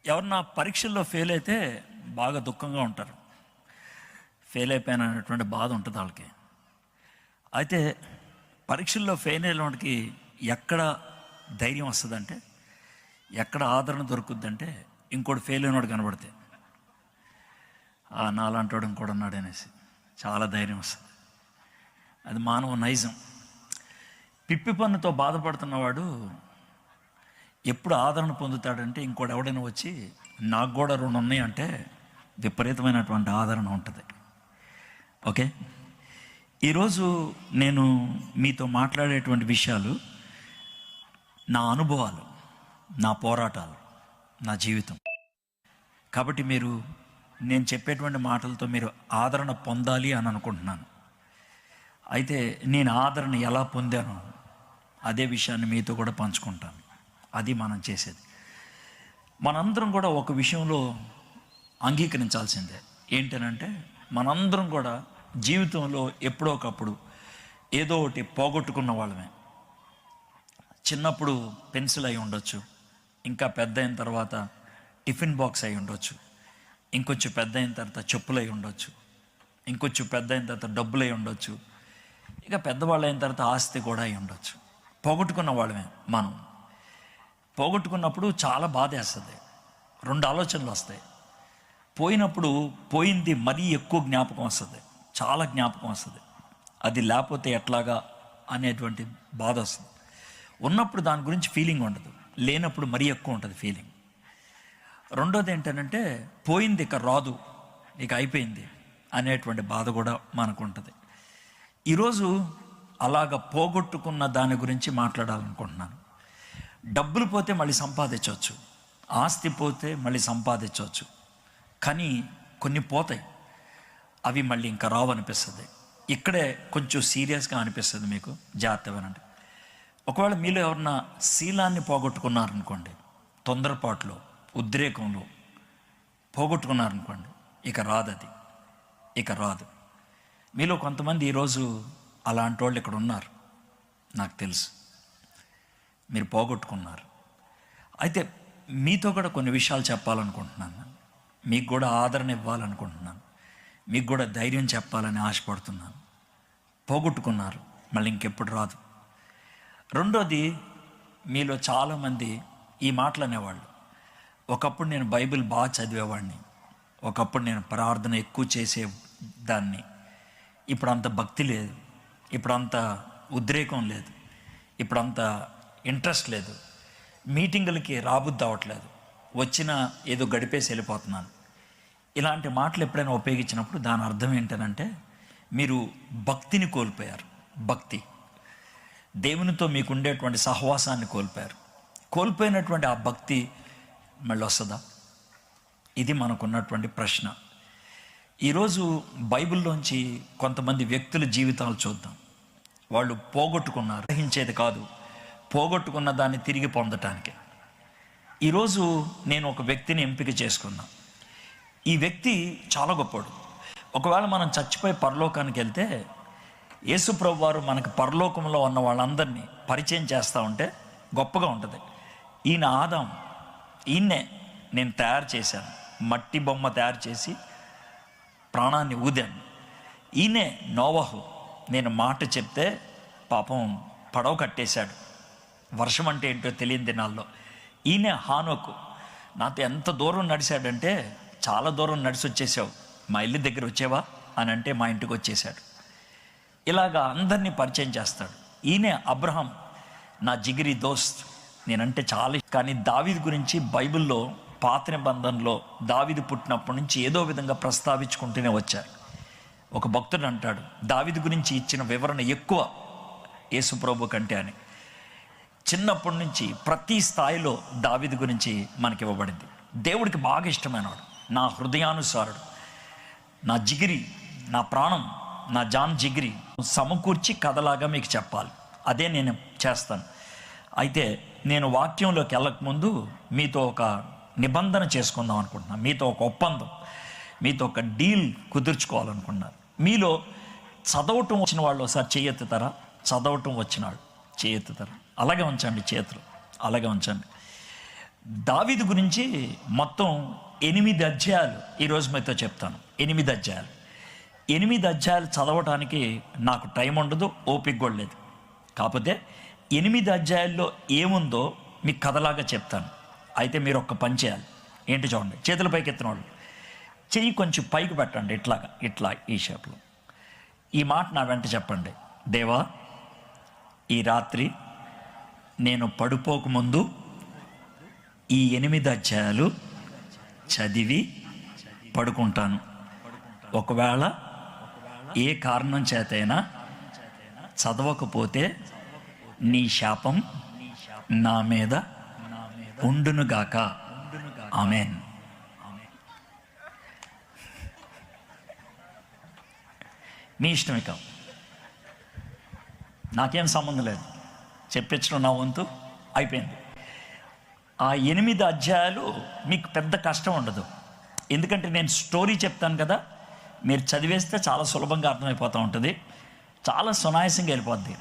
ఎవరన్నా పరీక్షల్లో ఫెయిల్ అయితే బాగా దుఃఖంగా ఉంటారు. ఫెయిల్ అయిపోయాను అనేటువంటి బాధ ఉంటుంది వాళ్ళకి. అయితే పరీక్షల్లో ఫెయిల్ అయిన వాడికి ఎక్కడ ధైర్యం వస్తుందంటే, ఎక్కడ ఆదరణ దొరుకుద్దంటే, ఇంకోటి ఫెయిల్ అయినవాడు కనబడితే నాలాంటి వాడు ఇంకోటి ఉన్నాడు అనేసి చాలా ధైర్యం వస్తుంది. అది మానవ నైజం. పిప్పి పన్నుతో బాధపడుతున్నవాడు ఎప్పుడు ఆదరణ పొందుతాడంటే, ఇంకోటి ఎవడైనా వచ్చి నాకు కూడా 2 ఉన్నాయి అంటే విపరీతమైనటువంటి ఆదరణ ఉంటుంది. ఓకే, ఈరోజు నేను మీతో మాట్లాడేటువంటి విషయాలు నా అనుభవాలు, నా పోరాటాలు, నా జీవితం. కాబట్టి నేను చెప్పేటువంటి మాటలతో మీరు ఆదరణ పొందాలి అని అనుకుంటున్నాను. అయితే నేను ఆదరణ ఎలా పొందానో అదే విషయాన్ని మీతో కూడా పంచుకుంటాను. అది మనం చేసేది. మనందరం కూడా ఒక విషయంలో అంగీకరించాల్సిందే. ఏంటనంటే, మనందరం కూడా జీవితంలో ఎప్పుడో ఒకప్పుడు ఏదో ఒకటి పోగొట్టుకున్న వాళ్ళమే. చిన్నప్పుడు పెన్సిల్ అయి ఉండొచ్చు, ఇంకా పెద్ద అయిన తర్వాత టిఫిన్ బాక్స్ అయి ఉండొచ్చు, ఇంకొంచెం పెద్ద అయిన తర్వాత చెప్పులు అయి ఉండొచ్చు, ఇంకొంచెం పెద్ద అయిన తర్వాత డబ్బులు అయి ఉండొచ్చు, ఇక పెద్దవాళ్ళు అయిన తర్వాత ఆస్తి కూడా అయి ఉండొచ్చు. పోగొట్టుకున్న వాళ్ళమే మనం. పోగొట్టుకున్నప్పుడు చాలా బాధ వేస్తుంది. 2 ఆలోచనలు వస్తాయి. పోయినప్పుడు పోయింది మరీ ఎక్కువ జ్ఞాపకం వస్తుంది, చాలా జ్ఞాపకం వస్తుంది. అది లేకపోతే ఎట్లాగా అనేటువంటి బాధ వస్తుంది. ఉన్నప్పుడు దాని గురించి ఫీలింగ్ ఉండదు, లేనప్పుడు మరీ ఎక్కువ ఉంటుంది ఫీలింగ్. రెండోది ఏంటంటే, పోయింది ఇక రాదు, ఇక అయిపోయింది అనేటువంటి బాధ కూడా మనకు ఉంటుంది. ఈరోజు అలాగ పోగొట్టుకున్న దాని గురించి మాట్లాడాలనుకుంటున్నాను. డబ్బులు పోతే మళ్ళీ సంపాదించవచ్చు, ఆస్తి పోతే మళ్ళీ సంపాదించవచ్చు, కానీ కొన్ని పోతాయి, అవి మళ్ళీ ఇంకా రావు అనిపిస్తుంది. ఇక్కడే కొంచెం సీరియస్గా అనిపిస్తుంది మీకు. జాగ్రత్తగా వినండి. ఒకవేళ మీలో ఎవరన్నా శీలాన్ని పోగొట్టుకున్నారనుకోండి, తొందరపాటులో, ఉద్రేకంలో పోగొట్టుకున్నారనుకోండి, ఇక రాదు, అది ఇక రాదు. మీలో కొంతమంది ఈరోజు అలాంటి వాళ్ళు ఇక్కడ ఉన్నారు, నాకు తెలుసు. మీరు పోగొట్టుకున్నారు. అయితే మీతో కూడా కొన్ని విషయాలు చెప్పాలనుకుంటున్నాను. మీకు కూడా ఆదరణ ఇవ్వాలనుకుంటున్నాను, మీకు కూడా ధైర్యం చెప్పాలని ఆశపడుతున్నాను. పోగొట్టుకున్నారు, మళ్ళీ ఇంకెప్పుడు రాదు. రెండోది, మీలో చాలామంది ఈ మాటలు అనేవాళ్ళు, ఒకప్పుడు నేను బైబిల్ బాగా చదివేవాడిని, ఒకప్పుడు నేను ప్రార్థన ఎక్కువ చేసేదాన్ని, ఇప్పుడు అంత భక్తి లేదు, ఇప్పుడు అంత ఉద్రేకం లేదు, ఇప్పుడు అంత ఇంట్రెస్ట్ లేదు, మీటింగులకి రాబుద్ది అవ్వట్లేదు, వచ్చిన ఏదో గడిపేసి వెళ్ళిపోతున్నాను. ఇలాంటి మాటలు ఎప్పుడైనా ఉపయోగించినప్పుడు దాని అర్థం ఏంటనంటే, మీరు భక్తిని కోల్పోయారు. భక్తి, దేవునితో మీకు ఉండేటువంటి సహవాసాన్ని కోల్పోయారు. కోల్పోయినటువంటి ఆ భక్తి మళ్ళీ వస్తుందా? ఇది మనకున్నటువంటి ప్రశ్న. ఈరోజు బైబిల్లోంచి కొంతమంది వ్యక్తుల జీవితాలు చూద్దాం. వాళ్ళు పోగొట్టుకున్నారు, గ్రహించేది కాదు, పోగొట్టుకున్న దాన్ని తిరిగి పొందటానికి. ఈరోజు నేను ఒక వ్యక్తిని ఎంపిక చేసుకున్నా. ఈ వ్యక్తి చాలా గొప్పడు. ఒకవేళ మనం చచ్చిపోయి పరలోకానికి వెళ్తే, యేసు ప్రభువు వారు మనకు పరలోకంలో ఉన్న వాళ్ళందరినీ పరిచయం చేస్తూ ఉంటే గొప్పగా ఉంటుంది. ఈయన ఆదాం, ఈయన్నే నేను తయారు చేశాను, మట్టి బొమ్మ తయారు చేసి ప్రాణాన్ని ఊదాను. ఈయనే నోవహు, నేను మాట చెప్తే పాపం పడవ కట్టేశాడు, వర్షం అంటే ఏంటో తెలియని దినాల్లో. ఈయనే హానోకు, నాతో ఎంత దూరం నడిచాడంటే, చాలా దూరం నడిచి వచ్చేసావు, మా ఇల్లు దగ్గర వచ్చేవా అని అంటే మా ఇంటికి వచ్చేసాడు. ఇలాగా అందరినీ పరిచయం చేస్తాడు. ఈయనే అబ్రహాం, నా జిగిరి దోస్త్, నేనంటే చాలా. కానీ దావీదు గురించి బైబిల్లో పాత నిబంధనలో దావీదు పుట్టినప్పటి నుంచి ఏదో విధంగా ప్రస్తావించుకుంటూనే వచ్చారు. ఒక భక్తుడు అంటాడు, దావీదు గురించి ఇచ్చిన వివరణ ఎక్కువ యేసు ప్రభు కంటే అని. చిన్నప్పటి నుంచి ప్రతి స్థాయిలో దావీదు గురించి మనకి ఇవ్వబడింది. దేవుడికి బాగా ఇష్టమైనవాడు, నా హృదయానుసారుడు, నా జిగిరి, నా ప్రాణం, నా జాన్ జిగిరి సమకూర్చి కథలాగా మీకు చెప్పాలి. అదే నేను చేస్తాను. అయితే నేను వాక్యంలోకి వెళ్ళకముందు మీతో ఒక నిబంధన చేసుకుందాం అనుకుంటున్నాను, మీతో ఒక ఒప్పందం, మీతో ఒక డీల్ కుదుర్చుకోవాలనుకున్నాను. మీలో చదవటం వచ్చిన వాళ్ళు ఒకసారి చేయెత్తుతారా? చదవటం వచ్చినాడు చేయెత్తుతారా? అలాగే ఉంచండి చేతులు, అలాగే ఉంచండి. దావీదు గురించి మొత్తం 8 అధ్యాయాలు ఈరోజు మీతో చెప్తాను. 8 అధ్యాయాలు. 8 అధ్యాయాలు చదవటానికి నాకు టైం ఉండదు, ఓపిక కూడా లేదు. కాకపోతే 8 అధ్యాయాల్లో ఏముందో మీకు కథలాగా చెప్తాను. అయితే మీరు ఒక్క పని చేయాలి. ఏంటి చూడండి, చేతుల పైకి ఎత్తిన వాళ్ళు చెయ్యి కొంచెం పైకి పెట్టండి, ఇట్లా ఈ షేప్లో. ఈ మాట నా వెంట చెప్పండి. దేవా, ఈ రాత్రి నేను పడుకోకముందు ఈ 8 అధ్యాయాలు చదివి పడుకుంటాను. ఒకవేళ ఏ కారణం చేతైనా చదవకపోతే నీ శాపం నా మీద ఉండునుగాక. ఆమేన్. మీ ఇష్టమే కాదు, నాకేం సంబంధం లేదు. చెప్పించడం నా వంతు అయిపోయింది. ఆ 8 అధ్యాయాలు మీకు పెద్ద కష్టం ఉండదు, ఎందుకంటే నేను స్టోరీ చెప్తాను కదా. మీరు చదివేస్తే చాలా సులభంగా అర్థమైపోతూ ఉంటుంది, చాలా సునాయాసంగా వెళ్ళిపోద్ది.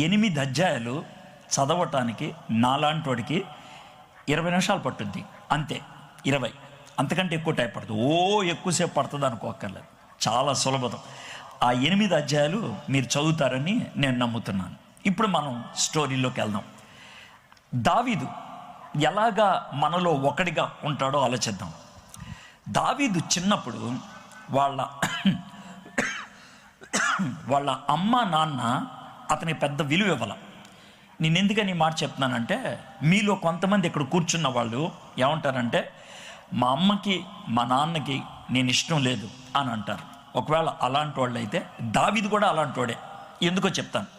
8 అధ్యాయాలు చదవటానికి నాలాంటి వాడికి 20 నిమిషాలు పట్టుద్ది, అంతే. 20, అంతకంటే ఎక్కువ టైం పడుతుంది. ఎక్కువసేపు పడుతుంది అనుకోక్కర్లేదు, చాలా సులభం. ఆ 8 అధ్యాయాలు మీరు చదువుతారని నేను నమ్ముతున్నాను. ఇప్పుడు మనం స్టోరీలోకి వెళ్దాం. దావీదు ఎలాగా మనలో ఒకడిగా ఉంటాడో ఆలోచిద్దాం. దావీదు చిన్నప్పుడు వాళ్ళ అమ్మ నాన్న అతని పెద్ద విలువ ఇవ్వాల. నేను ఎందుకని ఈ మాట చెప్తున్నానంటే, మీలో కొంతమంది ఇక్కడ కూర్చున్న వాళ్ళు ఏమంటారంటే, మా అమ్మకి మా నాన్నకి నేను ఇష్టం లేదు అని అంటారు. ఒకవేళ అలాంటి వాళ్ళు అయితే దావీదు కూడా అలాంటి వాడే. ఎందుకో చెప్తాను.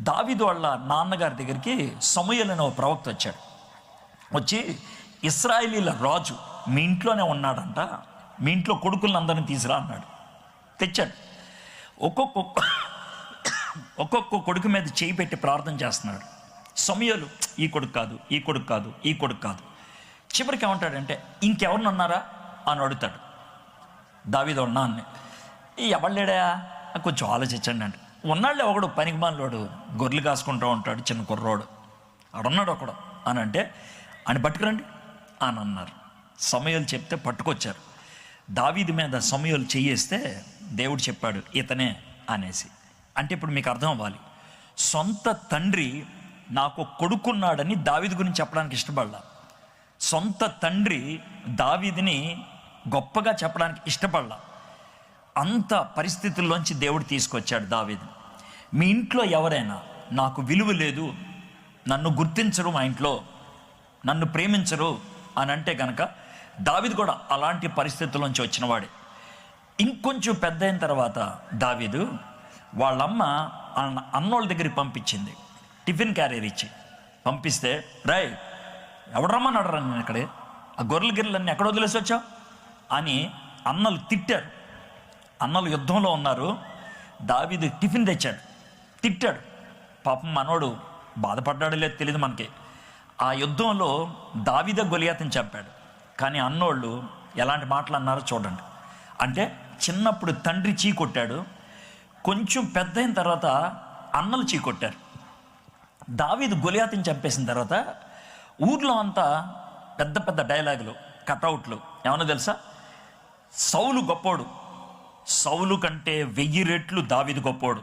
దావీదు వాళ్ళ నాన్నగారి దగ్గరికి సమూయేలు అనే ఒక ప్రవక్త వచ్చాడు. వచ్చి, ఇశ్రాయేలీల రాజు మీ ఇంట్లోనే ఉన్నాడంట, మీ ఇంట్లో కొడుకులందరినీ తీసురా అన్నాడు. తెచ్చాడు. ఒక్కొక్క కొడుకు మీద చేయి పెట్టి ప్రార్థన చేస్తున్నాడు. సమూయేలు ఈ కొడుకు కాదు, ఈ కొడుకు కాదు, ఈ కొడుకు కాదు. చివరికి ఏమంటాడంటే, ఇంకెవరిని అన్నారా అని అడుగుతాడు దావీదు వాళ్ళ నాన్నే. ఎవళ్ళేడా కొంచెం ఆలోచించండి అంటే, ఉన్నాళ్ళే ఒకడు పనికిమాలినోడు, గొర్రెలు కాసుకుంటూ ఉంటాడు, చిన్న కుర్రోడు, ఆడున్నాడు ఒకడు అని అంటే, అని పట్టుకురండి అని అన్నారు. సమూయేలు చెప్తే పట్టుకొచ్చారు. దావీదు మీద సమూయేలు చెయ్యేస్తే దేవుడు చెప్పాడు ఇతనే అనేసి. అంటే ఇప్పుడు మీకు అర్థం అవ్వాలి, సొంత తండ్రి నాకు కొడుకున్నాడని దావీదు గురించి చెప్పడానికి ఇష్టపడలా. సొంత తండ్రి దావీదుని గొప్పగా చెప్పడానికి ఇష్టపడలా. అంత పరిస్థితుల్లోంచి దేవుడు తీసుకొచ్చాడు దావీదుని. మీ ఇంట్లో ఎవరైనా నాకు విలువ లేదు, నన్ను గుర్తించరు, మా ఇంట్లో నన్ను ప్రేమించరు అని అంటే కనుక, దావీదు కూడా అలాంటి పరిస్థితుల్లోంచి వచ్చినవాడే. ఇంకొంచెం పెద్ద అయిన తర్వాత దావీదు వాళ్ళమ్మ అన్నోళ్ళ దగ్గరికి పంపించింది, టిఫిన్ క్యారియర్ ఇచ్చి పంపిస్తే, రాయ్ ఎవడు రమ్మన్నాడు రా నేను ఇక్కడే, ఆ గొర్రెలన్నీ ఎక్కడ వదిలేసి వచ్చావు అని అన్నలు తిట్టారు. అన్నలు యుద్ధంలో ఉన్నారు, దావీదు టిఫిన్ తెచ్చాడు, తిట్టాడు. పాపం మనోడు బాధపడ్డాడో లేదు తెలియదు మనకి. ఆ యుద్ధంలో దావీదే గొలియాతుని చంపాడు. కానీ అన్నోళ్ళు ఎలాంటి మాటలు అన్నారో చూడండి. అంటే చిన్నప్పుడు తండ్రి చీ కొట్టాడు, కొంచెం పెద్ద అయిన తర్వాత అన్నలు చీ కొట్టారు. దావీదు గొలియాతుని చంపేసిన తర్వాత ఊర్లో అంతా పెద్ద పెద్ద డైలాగులు, కటౌట్లు. ఏమన్నా తెలుసా? సౌలు గొప్పోడు, సౌలు కంటే 1000 రెట్లు దావీదు గొప్పోడు.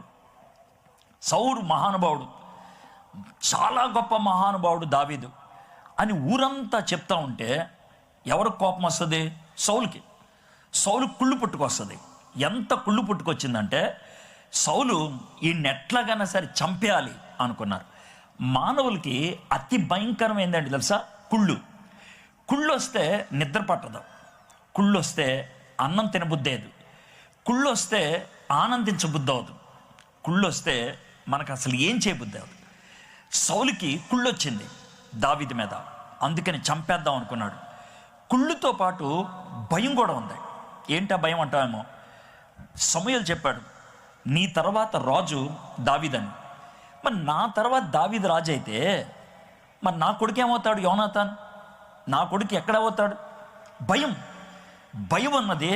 సౌలు మహానుభావుడు, చాలా గొప్ప మహానుభావుడు దావీదు అని ఊరంతా చెప్తా ఉంటే ఎవరికి కోపం వస్తుంది? సౌలుకి. సౌలు కుళ్ళు పుట్టుకొస్తుంది. ఎంత కుళ్ళు పుట్టుకొచ్చిందంటే, సౌలు ఈ నెట్లాగైనా సరే చంపేయాలి అనుకున్నారు. మానవులకి అతి భయంకరం ఏంటంటే తెలుసా? కుళ్ళు వస్తే నిద్ర పట్టదు, కుళ్ళు వస్తే అన్నం తినబుద్దేదు, కుళ్ళు వస్తే ఆనందించబుద్ధి అవదు, కుళ్ళు వస్తే మనకు అసలు ఏం చేయబుద్ధి అవదు. సౌలుకి కుళ్ళు వచ్చింది దావీదు మీద, అందుకని చంపేద్దాం అనుకున్నాడు. కుళ్ళుతో పాటు భయం కూడా ఉంది. ఏంటా భయం అంటామేమో, సమూయేలు చెప్పాడు నీ తర్వాత రాజు దావీదని. మరి నా తర్వాత దావీదు రాజు అయితే మరి నా కొడుకు ఏమవుతాడు? యోనాతాన్. నా కొడుకు ఎక్కడవుతాడు? భయం అన్నది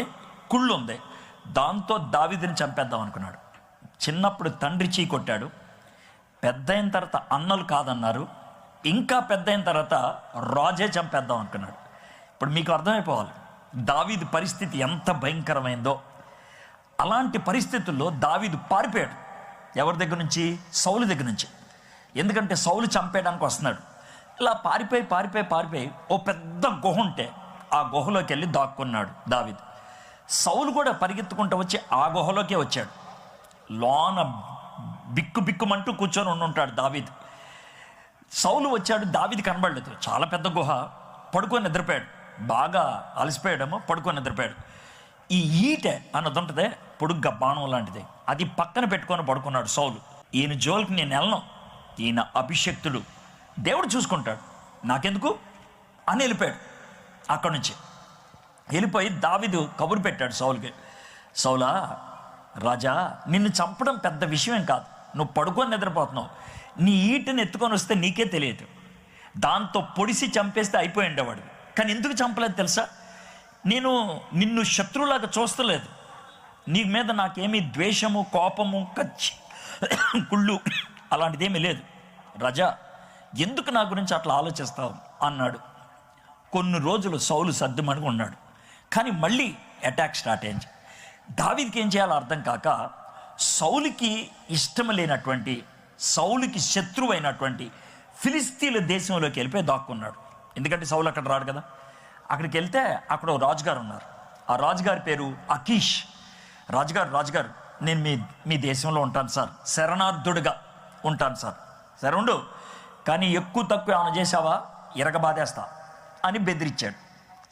కుళ్ళు ఉంది, దాంతో దావీదుని చంపేద్దాం అనుకున్నాడు. చిన్నప్పుడు తండ్రి చీ కొట్టాడు, పెద్ద అయిన తర్వాత అన్నలు కాదన్నారు, ఇంకా పెద్ద అయిన తర్వాత రాజే చంపేద్దాం అనుకున్నాడు. ఇప్పుడు మీకు అర్థమైపోవాలి దావీదు పరిస్థితి ఎంత భయంకరమైందో. అలాంటి పరిస్థితుల్లో దావీదు పారిపోయాడు. ఎవరి దగ్గర నుంచి? సౌలు దగ్గర నుంచి. ఎందుకంటే సౌలు చంపేయడానికి వస్తున్నాడు. ఇలా పారిపోయి ఓ పెద్ద గుహ ఉంటే ఆ గుహలోకి వెళ్ళి దాక్కున్నాడు దావీదు. సౌలు కూడా పరిగెత్తుకుంటూ వచ్చి ఆ గుహలోకే వచ్చాడు. లోన బిక్కుమంటూ కూర్చొని ఉంటాడు దావీదు. సౌలు వచ్చాడు, దావీదు కనబడలేదు. చాలా పెద్ద గుహ. పడుకొని నిద్రపోయాడు. బాగా అలసిపోయాడేమో, పడుకొని నిద్రపోయాడు. ఈ ఈటె అన్నది ఉంటుందే, పొడుగ్గా బాణం లాంటిది, అది పక్కన పెట్టుకొని పడుకున్నాడు సౌలు. ఈయన జోలికి నేను వెళ్ళను, ఈయన అభిషక్తుడు, దేవుడు చూసుకుంటాడు, నాకెందుకు అని వెళ్ళిపోయాడు. అక్కడి నుంచి వెళ్ళిపోయి దావీదు కబురు పెట్టాడు సౌలుకి, సౌలా రాజా, నిన్ను చంపడం పెద్ద విషయం కాదు, నువ్వు పడుకొని నిద్రపోతున్నావు, నీ ఈటని ఎత్తుకొని వస్తే నీకే తెలియదు, దాంతో పొడిసి చంపేస్తే అయిపోయి ఉండేవాడు. కానీ ఎందుకు చంపలేదు తెలుసా? నేను నిన్ను శత్రువులాగా చూస్తలేదు, నీ మీద నాకేమీ ద్వేషము, కోపము, కుళ్ళు అలాంటిదేమీ లేదు. రాజా, ఎందుకు నా గురించి అట్లా ఆలోచిస్తావు అన్నాడు. కొన్ని రోజులు సౌలు సర్దుమణిగా ఉన్నాడు. కానీ మళ్ళీ అటాక్ స్టార్ట్ అయింది. దావీదుకి ఏం చేయాలో అర్థం కాక సౌలుకి ఇష్టం లేనటువంటి, సౌలుకి శత్రువు అయినటువంటి ఫిలిస్తీన్ల దేశంలోకి వెళ్ళిపోయి దాక్కున్నాడు. ఎందుకంటే సౌలు అక్కడ రాడు కదా. అక్కడికి వెళ్తే అక్కడ ఓ రాజుగారు ఉన్నారు. ఆ రాజుగారి పేరు అకీష్. రాజుగారు నేను మీ దేశంలో ఉంటాను సార్, శరణార్థుడిగా ఉంటాను సార్, సరే ఉండు, కానీ ఎక్కువ తక్కువ ఏమైనా చేసావా ఇరగబాదేస్తా అని బెదిరించాడు.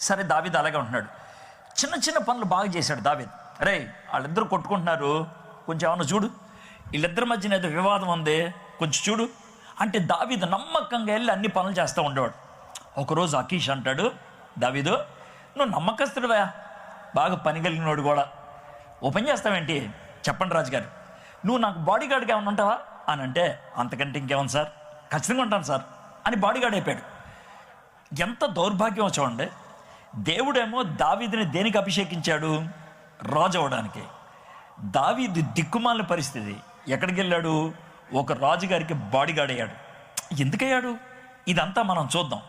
సరే దావీదు అలాగే ఉంటున్నాడు. చిన్న పనులు బాగా చేశాడు దావీదు. రే, వాళ్ళిద్దరు కొట్టుకుంటున్నారు, కొంచెం ఏమన్నా చూడు, వీళ్ళిద్దరి మధ్యన ఏదో వివాదం ఉంది, కొంచెం చూడు అంటే దావీదు నమ్మకంగా వెళ్ళి అన్ని పనులు చేస్తూ ఉండేవాడు. ఒకరోజు అకీష్ అంటాడు, దావీదు నువ్వు నమ్మకస్తుడివా, బాగా పని కలిగినోడు కూడా, ఓ పని చేస్తావేంటి చెప్పండి రాజుగారు, నువ్వు నాకు బాడీగార్డ్గా ఏమైనా ఉంటావా అని అంటే, అంతకంటే ఇంకేమన్నా సార్, ఖచ్చితంగా ఉంటాను సార్ అని బాడీగార్డ్ అయిపోయాడు. ఎంత దౌర్భాగ్యం చూడండి. దేవుడేమో దావీదుని దేనికి అభిషేకించాడు? రాజు అవడానికి. దావీదు దిక్కుమాలిన పరిస్థితి, ఎక్కడికి వెళ్ళాడు? ఒక రాజుగారికి బాడీగార్డ్ అయ్యాడు. ఎందుకయ్యాడు? ఇదంతా మనం చూద్దాం.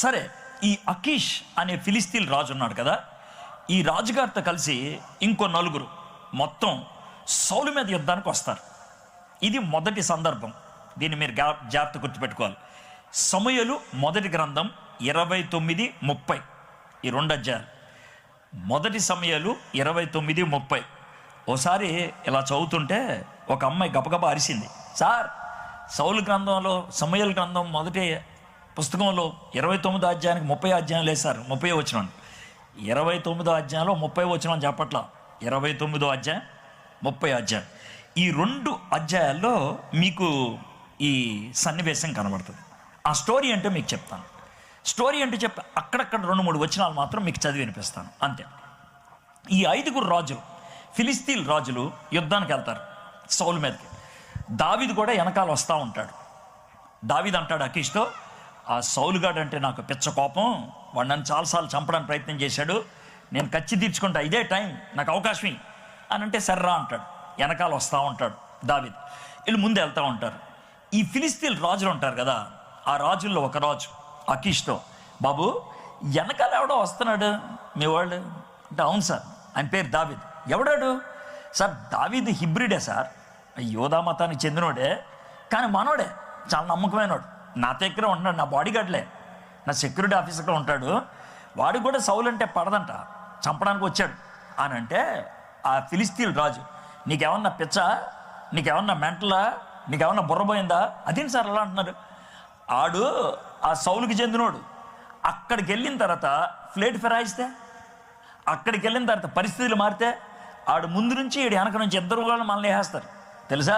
సరే, ఈ అకీష్ అనే ఫిలిస్తీన్ రాజు ఉన్నాడు కదా, ఈ రాజుగారితో కలిసి ఇంకో నలుగురు మొత్తం సౌలు మీద యుద్ధానికి వస్తారు. ఇది మొదటి సందర్భం, దీన్ని మీరు జాగ్రత్త గుర్తుపెట్టుకోవాలి. సమూయేలు మొదటి గ్రంథం 29-30, ఈ 2 అధ్యాయాలు. మొదటి సమూయేలు 29-30. ఓసారి ఇలా చదువుతుంటే ఒక అమ్మాయి గబగబా అరిసింది, సార్ సౌలు గ్రంథంలో సమూయేలు గ్రంథం మొదటి పుస్తకంలో 29వ అధ్యాయానికి 30 అధ్యాయాలు వేశారు, 30 వచనం. 29వ అధ్యాయంలో 30 వచనం చెప్పట్లా, 29వ అధ్యాయం 30 అధ్యాయం. ఈ 2 అధ్యాయాల్లో మీకు ఈ సన్నివేశం కనబడుతుంది. ఆ స్టోరీ అంటే మీకు చెప్తాను. స్టోరీ అంటే అక్కడక్కడ 2-3 వచనాలు మాత్రం మీకు చదివి వినిపిస్తాను అంతే. ఈ 5 రాజులు, ఫిలిస్తీన్ రాజులు యుద్ధానికి వెళ్తారు సౌలు మీదకి. దావీదు కూడా వెనకాల వస్తూ ఉంటాడు. దావీదు అంటాడు అకీష్తో, ఆ సౌలుగాడు అంటే నాకు పిచ్చ కోపం, వాడు నన్ను చాలాసార్లు చంపడానికి ప్రయత్నం చేశాడు, నేను కచ్చి తీర్చుకుంటా, ఇదే టైం, నాకు అవకాశం అని అంటే సర్రా అంటాడు. వెనకాల వస్తూ ఉంటాడు దావీదు. వీళ్ళు ముందు వెళ్తూ ఉంటారు. ఈ ఫిలిస్తీన్ రాజులు ఉంటారు కదా, ఆ రాజుల్లో ఒక రాజు అకీష్తో, బాబు వెనకాల ఎవడో వస్తున్నాడు మీ వాళ్ళు అంటే, అవును సార్, ఆయన పేరు దావీదు. ఎవడాడు సార్? దావీదు హిబ్రిడే సార్, యోధా మతానికి చెందినోడే, కానీ మనోడే, చాలా నమ్మకమైనోడు, నా దగ్గర ఉంటున్నాడు, నా బాడీగార్డ్లే, నా సెక్యూరిటీ ఆఫీసర్గా ఉంటాడు, వాడికి కూడా సౌలు అంటే పడదంట, చంపడానికి వచ్చాడు అని అంటే, ఆ ఫిలిస్తీన్ రాజు, నీకేమన్నా పిచ్చా, నీకేమన్నా మెంటలా, నీకేమన్నా బుర్రపోయిందా, అదేంటి సార్ అలా అంటున్నారు? ఆడు ఆ సౌలుకి చెందినోడు. అక్కడికి వెళ్ళిన తర్వాత ఫ్లేట్ ఫిరాయిస్తే, అక్కడికి వెళ్ళిన తర్వాత పరిస్థితులు మారితే, ఆడు ముందు నుంచి ఈడు వెనక నుంచి ఇద్దరు వాళ్ళు మనల్ని వేసేస్తారు తెలుసా,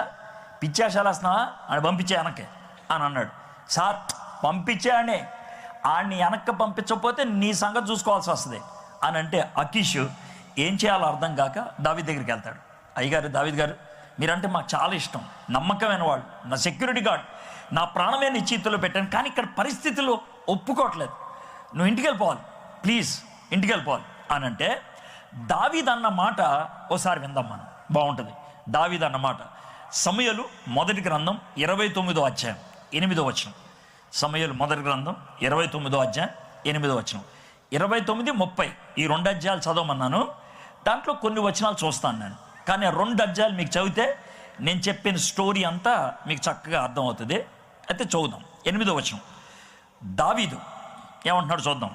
పిచ్చేసాలేస్తున్నావా ఆడు పంపించే వెనక్కి అని అన్నాడు. సార్ పంపించే అని, ఆడిని వెనక్కి పంపించకపోతే నీ సంగతి చూసుకోవాల్సి వస్తుంది అని అంటే, అకీష్ ఏం చేయాలో అర్థం కాక దావీదు దగ్గరికి వెళ్తాడు. అయ్యగారు, దావీదు గారు, మీరంటే మాకు చాలా ఇష్టం, నమ్మకమైన వాళ్ళు, నా సెక్యూరిటీ గార్డ్, నా ప్రాణమే నీ చేతుల్లో పెట్టాను, కానీ ఇక్కడ పరిస్థితులు ఒప్పుకోవట్లేదు, నువ్వు ఇంటికి వెళ్ళిపోవాలి, ప్లీజ్ ఇంటికి వెళ్ళిపోవాలి అని అంటే, దావీదు అన్న మాట ఓసారి విందాం మనం, బాగుంటుంది. దావీదు అన్న మాట సమూయేలు మొదటి గ్రంథం 29వ అధ్యాయం 8వ వచనం. సమూయేలు మొదటి గ్రంథం 29వ అధ్యాయం 8వ వచనం, 29, 30 ఈ 2 అధ్యాయాలు చదవమన్నాను. దాంట్లో కొన్ని వచనాలు చూస్తాను నేను, కానీ ఆ 2 అధ్యాయాలు మీకు చదివితే నేను చెప్పిన స్టోరీ అంతా మీకు చక్కగా అర్థమవుతుంది. అయితే చదువుదాం. 8వ వచనం, దావీదు ఏమంటున్నాడు చూద్దాం.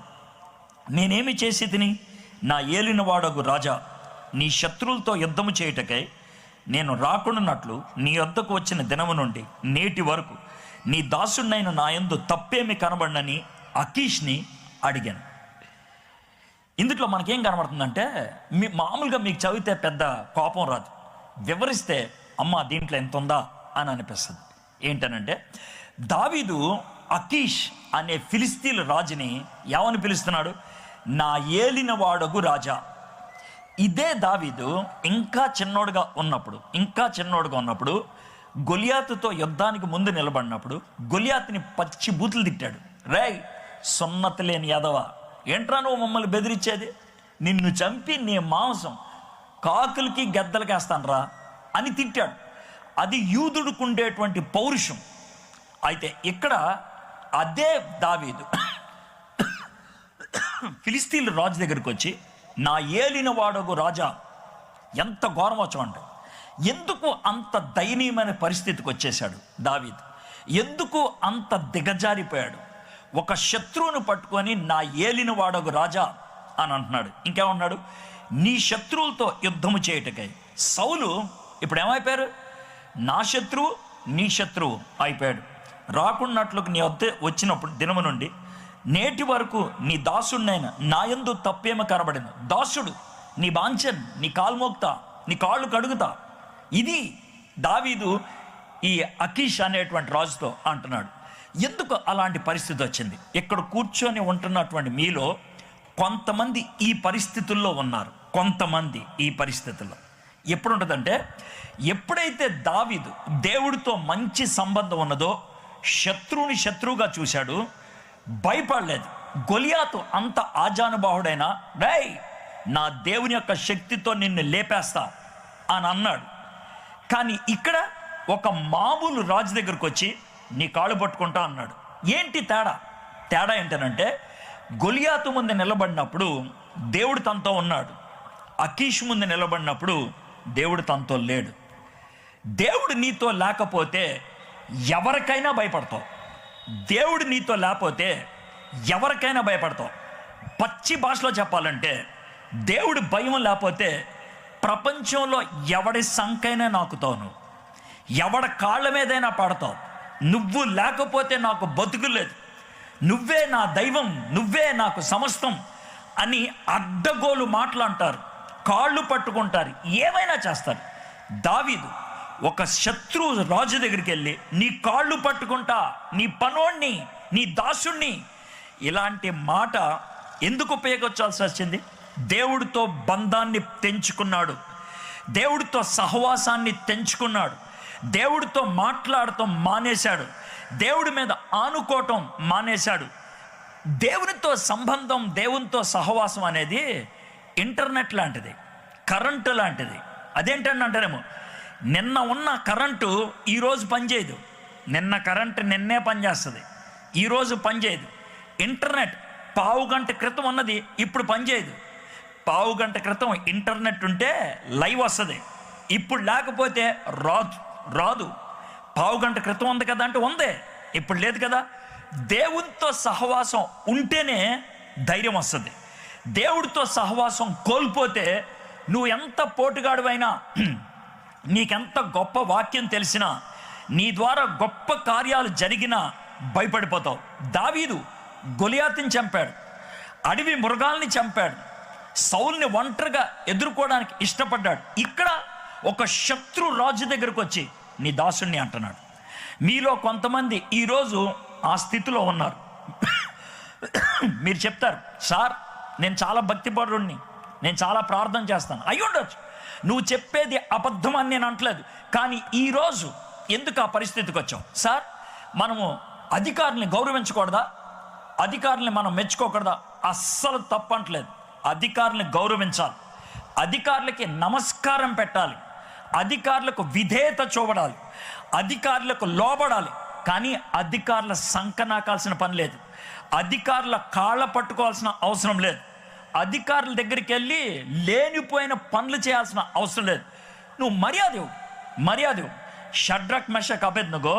నేనేమి చేసి తిని నా ఏలినవాడగు రాజా, నీ శత్రువులతో యుద్ధము చేయుటకై నేను రాకుండానట్లు నీ వద్దకు వచ్చిన దినము నుండి నేటి వరకు నీ దాసుడినైన నా యందు తప్పేమి కనబడనని అకీష్ని అడిగాను. ఇందులో మనకేం కనబడుతుందంటే, మామూలుగా మీకు చదివితే పెద్ద కోపం రాదు, వివరిస్తే అమ్మ దీంట్లో ఎంత ఉందా అని అనిపిస్తుంది. ఏంటనంటే, దావీదు అకీష్ అనే ఫిలిస్తీన్ రాజుని ఏమని పిలుస్తున్నాడు? నా ఏలినవాడగు రాజా. ఇదే దావీదు ఇంకా చిన్నోడుగా ఉన్నప్పుడు గొలియాతుతో యుద్ధానికి ముందు నిలబడినప్పుడు గొలియాతుని పచ్చి బూతులు తిట్టాడు. రేయ్ సున్నతి లేని యాదవ, ఏంట్రా నువ్వు మమ్మల్ని బెదిరించేది? నిన్ను చంపి నీ మాంసం కాకులకి గెద్దలకి వేస్తానరా అని తిట్టాడు. అది యూదుడికి ఉండేటువంటి పౌరుషం. అయితే ఇక్కడ అదే దావీదు ఫిలిస్తీన్ల రాజు దగ్గరికి వచ్చి నా ఏలినవాడగు రాజా, ఎంత ఘోరమో చూడండి. ఎందుకు అంత దయనీయమైన పరిస్థితికి వచ్చేసాడు దావీదు? ఎందుకు అంత దిగజారిపోయాడు? ఒక శత్రువును పట్టుకొని నా ఏలినవాడగు రాజా అని అంటున్నాడు. ఇంకేమన్నాడు? నీ శత్రువులతో యుద్ధము చేయుటకై. సౌలు ఇప్పుడు ఏమైపోయారు? నా శత్రువు నీ శత్రువు అయిపోయాడు. రాకున్నట్లుకు నీ వద్ద వచ్చినప్పుడు దినము నుండి నేటి వరకు నీ దాసుడినైనా నా యందు తప్పేమో కనబడింది. దాసుడు, నీ బాంచన్, నీ కాలు మోక్తా, నీ కాళ్ళు కడుగుతా. ఇది దావీదు ఈ అకీష్ అనేటువంటి రాజుతో అంటున్నాడు. ఎందుకు అలాంటి పరిస్థితి వచ్చింది? ఇక్కడ కూర్చొని ఉంటున్నటువంటి మీలో కొంతమంది ఈ పరిస్థితుల్లో ఉన్నారు. కొంతమంది ఈ పరిస్థితుల్లో ఎప్పుడు ఉంటుందంటే, ఎప్పుడైతే దావీదు దేవుడితో మంచి సంబంధం ఉన్నదో శత్రువుని శత్రువుగా చూశాడు, భయపడలేదు. గొలియాతు అంత ఆజానుబాహుడైనా రేయ్ నా దేవుని యొక్క శక్తితో నిన్ను లేపేస్తా అని అన్నాడు. కానీ ఇక్కడ ఒక మామూలు రాజు దగ్గరకు వచ్చి నీ కాళ్ళు పట్టుకుంటా అన్నాడు. ఏంటి తేడా ఏంటనంటే, గొలియాతు ముందు నిలబడినప్పుడు దేవుడు తనతో ఉన్నాడు, అకీష్ ముందు నిలబడినప్పుడు దేవుడు తనతో లేడు. దేవుడు నీతో లేకపోతే ఎవరికైనా భయపడతావు. దేవుడు నీతో లేకపోతే ఎవరికైనా భయపడతావు. పచ్చి భాషలో చెప్పాలంటే, దేవుడు భయం లేకపోతే ప్రపంచంలో ఎవడి సంకైనా నాకుతావు, నువ్వు ఎవడ కాళ్ళ మీదైనా పడతావు. నువ్వు లేకపోతే నాకు బతుకు లేదు, నువ్వే నా దైవం, నువ్వే నాకు సమస్తం అని అడ్డగోలు మాటలంటారు, కాళ్ళు పట్టుకుంటారు, ఏమైనా చేస్తారు. దావీదు ఒక శత్రు రాజు దగ్గరికి వెళ్ళి నీ కాళ్ళు పట్టుకుంటా, నీ పనోణ్ణి, నీ దాసుణ్ణి, ఇలాంటి మాట ఎందుకు ఉపయోగించాల్సి వచ్చింది? దేవుడితో బంధాన్ని తెంచుకున్నాడు, దేవుడితో సహవాసాన్ని తెంచుకున్నాడు, దేవుడితో మాట్లాడటం మానేశాడు, దేవుడి మీద ఆనుకోవటం మానేశాడు. దేవునితో సంబంధం, దేవునితో సహవాసం అనేది ఇంటర్నెట్ లాంటిది, కరెంటు లాంటిది. అదేంటంటేనేమో నిన్న ఉన్న కరెంటు ఈరోజు పనిచేయదు, నిన్న కరెంటు నిన్నే పనిచేస్తుంది, ఈరోజు పనిచేయదు. ఇంటర్నెట్ పావు గంట క్రితం ఉన్నది ఇప్పుడు పనిచేయదు. పావు గంట క్రితం ఇంటర్నెట్ ఉంటే లైవ్ వస్తుంది, ఇప్పుడు లేకపోతే రాదు. పావు గంట క్రితం ఉంది కదా అంటే ఉందే, ఇప్పుడు లేదు కదా. దేవునితో సహవాసం ఉంటేనే ధైర్యం వస్తుంది. దేవుడితో సహవాసం కోల్పోతే నువ్వు ఎంత పోటుగాడువైనా, నీకెంత గొప్ప వాక్యం తెలిసినా, నీ ద్వారా గొప్ప కార్యాలు జరిగినా భయపడిపోతావు. దావీదు గొలియాతుని చంపాడు, అడవి మృగాల్ని చంపాడు, సౌల్ని ఒంటరిగా ఎదుర్కోవడానికి ఇష్టపడ్డాడు. ఇక్కడ ఒక శత్రు రాజు దగ్గరకు వచ్చి నీ దాసుణ్ణి అంటున్నాడు. మీలో కొంతమంది ఈరోజు ఆ స్థితిలో ఉన్నారు. మీరు చెప్తారు, సార్ నేను చాలా భక్తిపరుణ్ణి, నేను చాలా ప్రార్థన చేస్తాను. అయి ఉండొచ్చు, నువ్వు చెప్పేది అబద్ధం అని నేను అంటలేదు. కానీ ఈరోజు ఎందుకు ఆ పరిస్థితికి వచ్చావు? సార్ మనము అధికారుల్ని గౌరవించకూడదా? అధికారుల్ని మనం మెచ్చుకోకూడదా? అస్సలు తప్పంటలేదు. అధికారుల్ని గౌరవించాలి, అధికారులకి నమస్కారం పెట్టాలి, అధికారులకు విధేయత చూపడాలి, అధికారులకు లోబడాలి. కానీ అధికారుల సంకనాకాల్సిన పని లేదు, అధికారుల కాళ్ళ పట్టుకోవాల్సిన అవసరం లేదు, అధికారుల దగ్గరికి వెళ్ళి లేనిపోయిన పనులు చేయాల్సిన అవసరం లేదు. నువ్వు మర్యాద షడ్రక్ మెషక్ అబేద్నెగో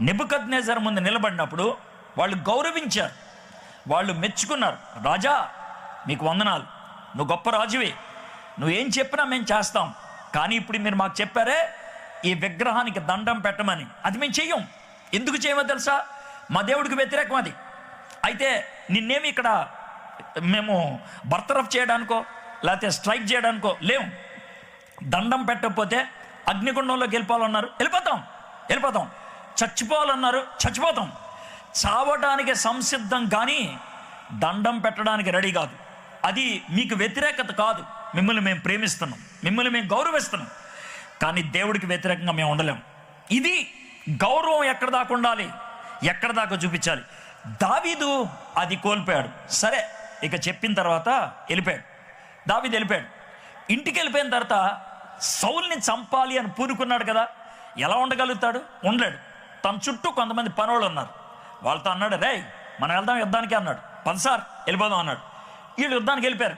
నెబుకద్నెజర్ ముందు నిలబడినప్పుడు వాళ్ళు గౌరవించారు, వాళ్ళు మెచ్చుకున్నారు. రాజా మీకు వందనాలు, నువ్వు గొప్ప రాజువే, నువ్వేం చెప్పినా మేము చేస్తాం. కానీ ఇప్పుడు మీరు మాకు చెప్పారే ఈ విగ్రహానికి దండం పెట్టమని, అది మేము చెయ్యం. ఎందుకు చేయమో తెలుసా? మా దేవుడికి వ్యతిరేకం అది. అయితే నిన్నేమి ఇక్కడ మేము బర్తరఫ్ చేయడానికో లేకపోతే స్ట్రైక్ చేయడానికో లేవు. దండం పెట్టకపోతే అగ్నిగుండంలోకి వెళ్ళిపోవాలన్నారు, వెళ్ళిపోతాం. చచ్చిపోవాలన్నారు, చచ్చిపోతాం. చావడానికి సంసిద్ధం, కానీ దండం పెట్టడానికి రెడీ కాదు. అది మీకు వ్యతిరేకత కాదు, మిమ్మల్ని మేము ప్రేమిస్తున్నాం, మిమ్మల్ని మేము గౌరవిస్తున్నాం. కానీ దేవుడికి వ్యతిరేకంగా మేము ఉండలేం. ఇది గౌరవం ఎక్కడ దాకా ఉండాలి, ఎక్కడ దాకా చూపించాలి. దావీదు అది కోల్పోయాడు. సరే, ఇక చెప్పిన తర్వాత దావీదు వెళ్ళిపోయాడు. ఇంటికి వెళ్ళిపోయిన తర్వాత సౌల్ని చంపాలి అని పూనుకున్నాడు కదా, ఎలా ఉండగలుగుతాడు? ఉండలేడు. తన చుట్టూ కొంతమంది పనోళ్ళు ఉన్నారు, వాళ్ళతో అన్నాడు, రే మనం వెళ్దాం యుద్ధానికి అన్నాడు. 10 సార్ వెళ్ళిపోదాం అన్నాడు. వీళ్ళు యుద్ధానికి వెళ్ళిపోయారు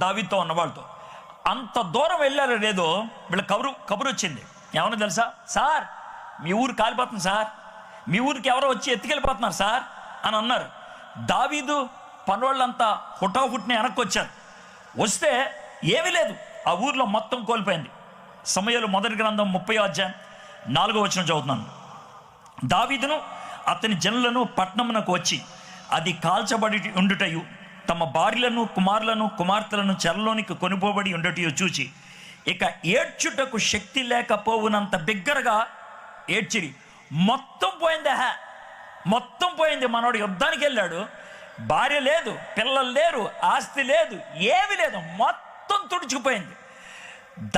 దావీదుతో ఉన్న వాళ్ళతో. అంత దూరం వెళ్ళారో లేదో వీళ్ళ కబురు వచ్చింది. ఏమన్నా తెలుసా? సార్ మీ ఊరు కాలిపోతుంది సార్, మీ ఊరికి ఎవరో వచ్చి ఎత్తుకెళ్ళిపోతున్నారు సార్ అని అన్నారు. దావీదు పనోళ్ళంతా హుటాహుటిని వెనక్కి వచ్చారు. వస్తే ఏమీ లేదు, ఆ ఊర్లో మొత్తం కోల్పోయింది. సమూయేలు మొదటి గ్రంథం 30వ అధ్యాయం 4వ వచనం చదువుతున్నాను. దావీదును అతని జనులను పట్టణమునకు వచ్చి అది కాల్చబడి ఉండుటయు, తమ భార్యలను కుమారులను కుమార్తెలను చెరలోనికి కొనిపోబడి ఉండటయు చూచి ఇక ఏడ్చుటకు శక్తి లేకపోవునంత బిగ్గరగా ఏడ్చిరి. మొత్తం పోయింది. మనోడు యుద్ధానికి వెళ్ళాడు, భార్య లేదు, పిల్లలు లేరు, ఆస్తి లేదు, ఏమీ లేదు, మొత్తం తుడుచుకుపోయింది.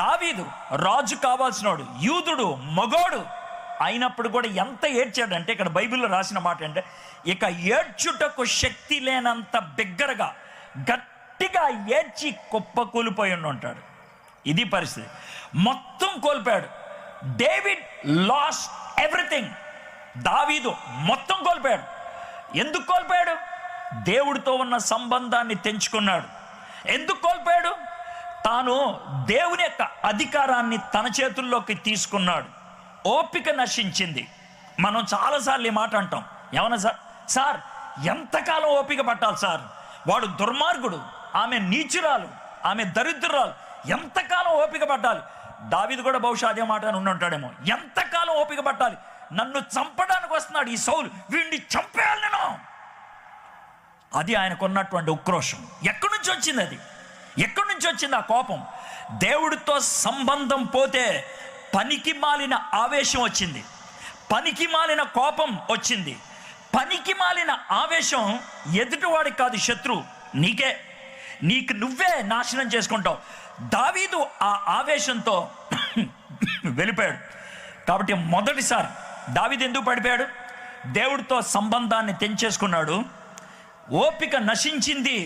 దావీదు రాజు కావాల్సినోడు, యూదుడు, మగోడు అయినప్పుడు కూడా ఎంత ఏడ్చాడంటే, ఇక్కడ బైబిల్లో రాసిన మాట అంటే, ఇక ఏడ్చుటకు శక్తి లేనంత బిగ్గరగా గట్టిగా ఏడ్చి కుప్పకూలిపోయి ఉంటాడు. ఇది పరిస్థితి. మొత్తం కోల్పోయాడు. David lost everything. దావీదు మొత్తం కోల్పోయాడు. ఎందుకు కోల్పోయాడు? దేవుడితో ఉన్న సంబంధాన్ని తెంచుకున్నాడు. ఎందుకు కోల్పోయాడు? తాను దేవుని యొక్క అధికారాన్ని తన చేతుల్లోకి తీసుకున్నాడు. ఓపిక నశించింది. మనం చాలాసార్లు ఈ మాట అంటాం. ఏమన్నా సార్ ఎంతకాలం ఓపిక పట్టాలి సార్? వాడు దుర్మార్గుడు, ఆమె నీచురాలు, ఆమె దరిద్రురాలు, ఎంతకాలం ఓపిక పట్టాలి? దావీదు కూడా బహుశా అదే మాట అని ఉంటాడేమో. ఎంతకాలం ఓపిక పట్టాలి? నన్ను చంపడానికి వస్తున్నాడు ఈ సౌలు, వీడిని చంపేయాలి నేను. అది ఆయనకున్నటువంటి ఉక్రోషం. ఎక్కడి నుంచి వచ్చింది అది? ఎక్కడి నుంచి వచ్చింది ఆ కోపం? దేవుడితో సంబంధం పోతే పనికి మాలిన ఆవేశం వచ్చింది, పనికి మాలిన కోపం వచ్చింది. పనికి మాలిన ఆవేశం ఎదుటివాడికి కాదు, శత్రువు నీకు నువ్వే నాశనం చేసుకుంటావు. దావీదు ఆ ఆవేశంతో వెళ్ళిపోయాడు. కాబట్టి మొదటిసారి దావీదు ఎందుకు పడిపోయాడు? దేవుడితో సంబంధాన్ని తెంచేసుకున్నాడు. ఓపిక నశించింది.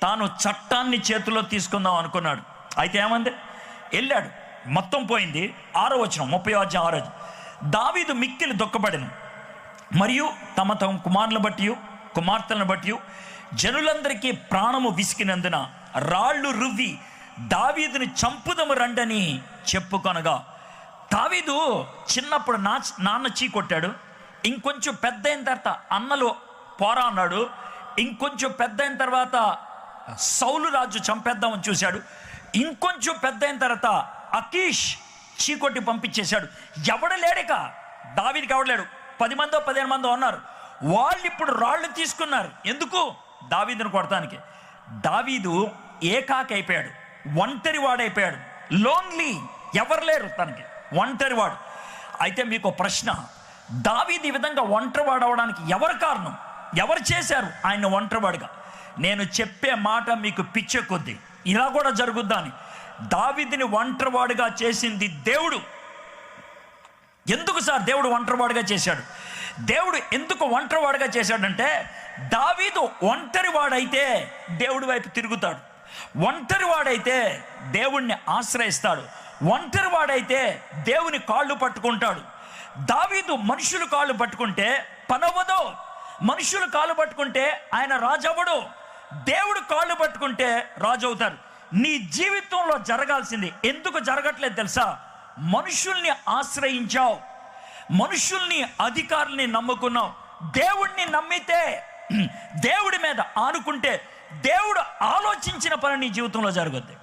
తాను చట్టాన్ని చేతిలో తీసుకుందాం అనుకున్నాడు. అయితే ఏమంది? వెళ్ళాడు, మొత్తం పోయింది. 6వ వచనం 30వ అధ్యాయం 6వ. దావీదు మిక్కిలి దుఃఖపడెను, మరియు తమ కుమారులను బట్టి కుమార్తెలను బట్టి జనులందరికీ ప్రాణము విసికినందున రాళ్ళు రువ్వి దావీదుని చంపుదము రండని చెప్పుకొనగా. దావీదు చిన్నప్పుడు నాన్న చీ కొట్టాడు. ఇంకొంచెం పెద్ద అయిన తర్వాత అన్నలు పోరా అన్నాడు. ఇంకొంచెం పెద్ద అయిన తర్వాత సౌలు రాజు చంపేద్దామని చూశాడు. ఇంకొంచెం పెద్ద అయిన తర్వాత అకీష్ చీకొట్టి పంపించేశాడు. ఎవడు లేడిక, దావీదుకి ఎవడలేడు. 10 మందో 15 మందో ఉన్నారు. వాళ్ళు ఇప్పుడు రాళ్ళు తీసుకున్నారు. ఎందుకు? దావీదును కొడతానికి. దావీదు ఏకాకి అయిపోయాడు, ఒంటరి వాడైపోయాడు. లోన్లీ, ఎవరు లేరు తనకి, ఒంటరివాడు. అయితే మీకు ప్రశ్న, దావీదు ఈ విధంగా ఒంటరివాడు అవడానికి ఎవరు కారణం? ఎవరు చేశారు ఆయన ఒంటరివాడుగా? నేను చెప్పే మాట మీకు పిచ్చే కొద్ది ఇలా కూడా జరుగుద్దా అని. దావీదుని ఒంటరివాడుగా చేసింది దేవుడు. ఎందుకు సార్ దేవుడు ఒంటరివాడుగా చేశాడు? దేవుడు ఎందుకు ఒంటరివాడుగా చేశాడంటే, దావీదు ఒంటరివాడైతే దేవుడి వైపు తిరుగుతాడు, ఒంటరివాడైతే దేవుణ్ణి ఆశ్రయిస్తాడు, ఒంటరివాడైతే దేవుని కాళ్ళు పట్టుకుంటాడు. దావీదు మనుషులు కాళ్ళు పట్టుకుంటే పనవ్వదు, మనుషులు కాళ్ళు పట్టుకుంటే ఆయన రాజు అవ్వడు. దేవుడు కాళ్ళు పట్టుకుంటే రాజు అవుతారు. నీ జీవితంలో జరగాల్సింది ఎందుకు జరగట్లేదు తెలుసా? మనుషుల్ని ఆశ్రయించావు, మనుషుల్ని అధికారుల్ని నమ్ముకున్నావు. దేవుడిని నమ్మితే, దేవుడి మీద ఆనుకుంటే దేవుడు ఆలోచించిన పని నీ జీవితంలో జరుగుద్ది.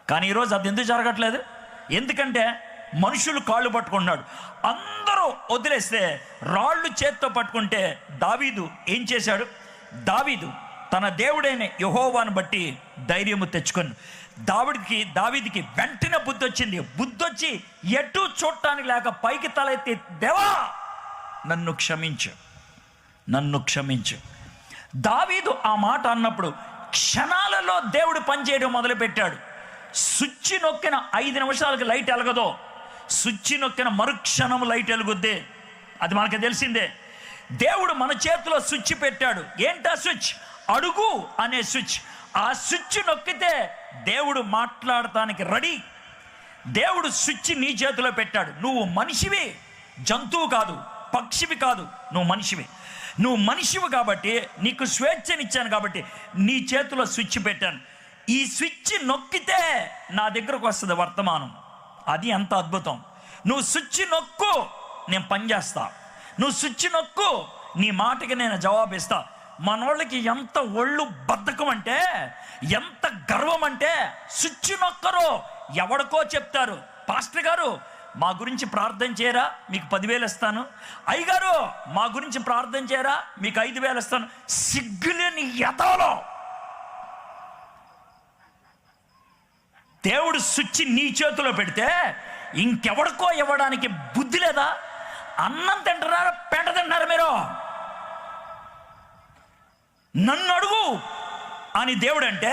కానీ ఈరోజు అది ఎందుకు జరగట్లేదు? ఎందుకంటే మనుషులు కాళ్ళు పట్టుకున్నాడు. అందరూ వదిలేస్తే రాళ్ళు చేత్తో పట్టుకుంటే దావీదు ఏం చేశాడు? దావీదు తన దేవుడైన యెహోవాను బట్టి ధైర్యము తెచ్చుకొని దావీదుకి వెంటనే బుద్ధి వచ్చి ఎటు చూడటానికి లేక పైకి తలెత్తి, దేవా నన్ను క్షమించు. దావీదు ఆ మాట అన్నప్పుడు క్షణాలలో దేవుడు పనిచేయడం మొదలుపెట్టాడు. స్విచ్ నొక్కిన 5 నిమిషాలకు లైట్ వెలగదో, స్విచ్ నొక్కిన మరుక్షణం లైట్ వెలుగుద్ది. అది మనకు తెలిసిందే. దేవుడు మన చేతిలో స్విచ్ పెట్టాడు. ఏంటా స్విచ్? అడుగు అనే స్విచ్. ఆ స్విచ్ నొక్కితే దేవుడు మాట్లాడటానికి రెడీ. దేవుడు స్విచ్ నీ చేతిలో పెట్టాడు. నువ్వు మనిషివి, జంతువు కాదు, పక్షివి కాదు, నువ్వు మనిషివి కాబట్టి నీకు స్వేచ్ఛనిచ్చాను కాబట్టి నీ చేతిలో స్విచ్ పెట్టాను. ఈ స్విచ్ నొక్కితే నా దగ్గరకు వస్తుంది వర్తమానం. అది ఎంత అద్భుతం! నువ్వు స్విచ్ నొక్కు, నేను పనిచేస్తా. నువ్వు స్విచ్ నొక్కు, నీ మాటకి నేను జవాబిస్తా. మనోళ్ళకి ఎంత ఒళ్ళు బద్ధకం అంటే, ఎంత గర్వం అంటే, స్విచ్ నొక్కరు, ఎవడికో చెప్తారు. పాస్టర్ గారు మా గురించి ప్రార్థన చేయరా, మీకు 10,000 ఇస్తాను. అయ్యగారు మా గురించి ప్రార్థన చేయరా, మీకు 5,000 ఇస్తాను. సిగ్గులేని ఎదవలో దేవుడు స్విచ్ నీ చేతిలో పెడితే ఇంకెవడికో ఇవ్వడానికి బుద్ధి లేదా? అన్నం తింటున్నారా, పెంట తింటున్నారా? మీరు నన్ను అడుగు అని దేవుడు అంటే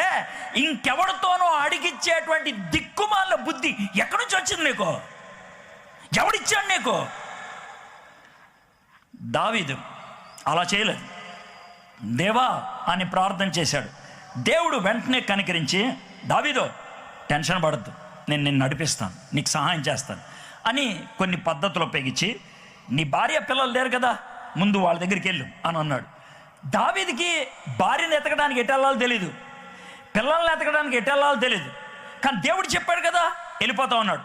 ఇంకెవడితోనో అడిగిచ్చేటువంటి దిక్కుమాల బుద్ధి ఎక్కడి నుంచి వచ్చింది నీకు? ఎవడిచ్చాడు నీకు? దావీదు అలా చేయలేదు. దేవా అని ప్రార్థన చేశాడు. దేవుడు వెంటనే కనికరించి, దావీదు టెన్షన్ పడద్దు, నేను నిన్ను నడిపిస్తాను, నీకు సహాయం చేస్తాను అని కొన్ని పద్ధతులు ఉపయోగించి, నీ భార్య పిల్లలు లేరు కదా, ముందు వాళ్ళ దగ్గరికి వెళ్ళు అని అన్నాడు. దావీదుకి భార్యను ఎతకడానికి ఎటు వెళ్ళాలో తెలీదు, పిల్లల్ని ఎతకడానికి ఎటు వెళ్ళాలో తెలీదు. కానీ దేవుడు చెప్పాడు కదా, వెళ్ళిపోతా ఉన్నాడు.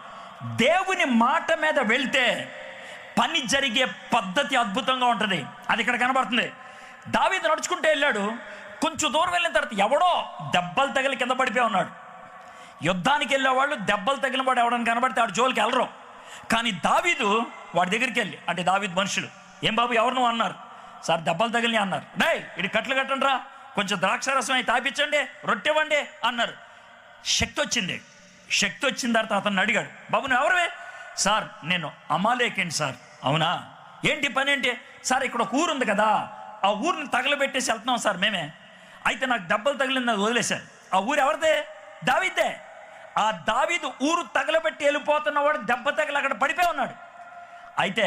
దేవుని మాట మీద వెళ్తే పని జరిగే పద్ధతి అద్భుతంగా ఉంటుంది. అది ఇక్కడ కనబడుతుంది. దావీదు నడుచుకుంటూ వెళ్ళాడు. కొంచెం దూరం వెళ్ళిన తర్వాత ఎవడో దెబ్బలు తగిలి కింద పడిపోయి ఉన్నాడు. యుద్ధానికి వెళ్ళేవాళ్ళు దెబ్బలు తగిలిన వాడు ఎవడని కనబడితే ఆడు జోలికి వెళ్ళరు. కానీ దావీదు వాడి దగ్గరికి వెళ్ళి, అంటే దావీదు మనుషులు, ఏం బాబు ఎవరు నువ్వు అన్నారు. సార్ దెబ్బలు తగిలి అన్నారు. డై ఇది కట్లు కట్టండి రా, కొంచెం ద్రాక్షారసం అయి తాపించండి, రొట్టె ఇవ్వండి అన్నారు. శక్తి వచ్చిన తర్వాత అతను అడిగాడు, బాబు నువ్వు ఎవరివే? సార్ నేను అమాలేకేంటి సార్. అవునా, ఏంటి పని ఏంటి? సార్ ఇక్కడ ఒక ఊరు ఉంది కదా, ఆ ఊరిని తగలబెట్టేసి వెళ్తున్నాం సార్ మేమే. అయితే నాకు దెబ్బలు తగిలింది, అది వదిలేశారు. ఆ ఊరు ఎవరిదే? దావీదే. ఆ దావీదు ఊరు తగలబెట్టి వెళ్ళిపోతున్నవాడు దెబ్బ తగిలి అక్కడ పడిపోయి ఉన్నాడు. అయితే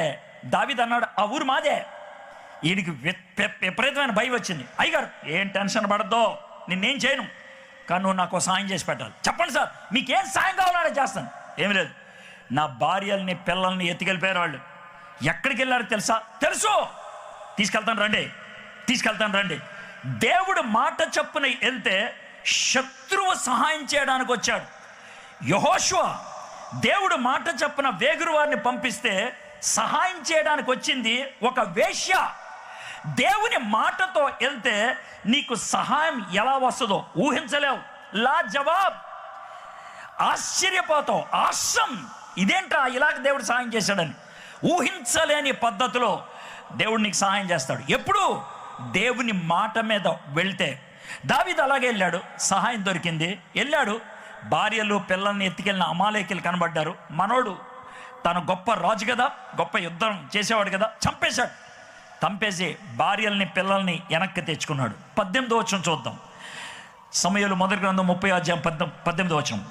దావీదు అన్నాడు, ఆ ఊరు మాదే. వీడికి విపరీతమైన భయం వచ్చింది. అయ్యగారు ఏం టెన్షన్ పడద్దో, నిన్నేం చేయను, కానీ నువ్వు నాకు సాయం చేసి పెట్టాలి. చెప్పండి సార్, మీకేం సాయం కావాలో చేస్తాను. ఏమి లేదు, నా భార్యల్ని పిల్లల్ని ఎత్తుకెళ్ళిపోయారు వాళ్ళు. ఎక్కడికి వెళ్ళారో తెలుసు, తీసుకెళ్తాను రండి. దేవుడు మాట చొప్పున వెళ్తే శత్రువు సహాయం చేయడానికి వచ్చాడు. యెహోషువ దేవుడు మాట చొప్పున వేగురు వారిని పంపిస్తే సహాయం చేయడానికి వచ్చింది ఒక వేశ్య. దేవుని మాటతో వెళ్తే నీకు సహాయం ఎలా వస్తుందో ఊహించలేవు. లా జవాబ్, ఆశ్చర్యపోతావు. ఆసం, ఇదేంట్రా ఇలాగ దేవుడు సహాయం చేశాడని ఊహించలేని పద్ధతిలో దేవుడు నీకు సహాయం చేస్తాడు. ఎప్పుడు? దేవుని మాట మీద వెళ్తే. దావీదు అలాగే వెళ్ళాడు, సహాయం దొరికింది. వెళ్ళాడు, భార్యలు పిల్లల్ని ఎత్తుకెళ్ళిన అమాలేకీలు కనబడ్డారు. మనోడు తను గొప్ప రాజు కదా, గొప్ప యుద్ధం చేసేవాడు కదా, చంపేసి భార్యల్ని పిల్లల్ని వెనక్కి తెచ్చుకున్నాడు. 18వ వచనం చూద్దాం. సమూయేలు మొదటి గ్రంథం 30వ వచనం.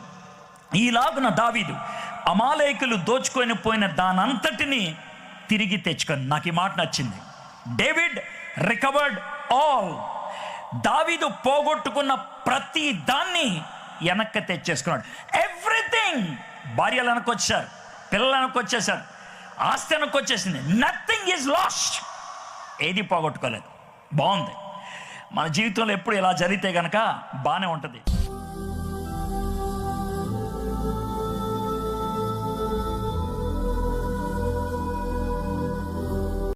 ఈలాగున దావీదు అమాలేకులు దోచుకొని పోయిన దానంతటిని తిరిగి తెచ్చుకొని, నాకు ఈ మాట నచ్చింది, డేవిడ్ రికవర్డ్ ఆల్. దావీదు పోగొట్టుకున్న ప్రతి దాన్ని వెనక్కి తెచ్చేసుకున్నాడు. ఎవ్రీథింగ్. భార్యలు వెనక్కి వచ్చేసారు, పిల్లలు వెనక్కి వచ్చేసారు, ఆస్తి వెనక్కి వచ్చేసింది. Nothing is lost. ఏది పోగొట్టుకోలేదు. బాగుంది. మన జీవితంలో ఎప్పుడు ఇలా జరిగితే కనుక బాగానే ఉంటుంది.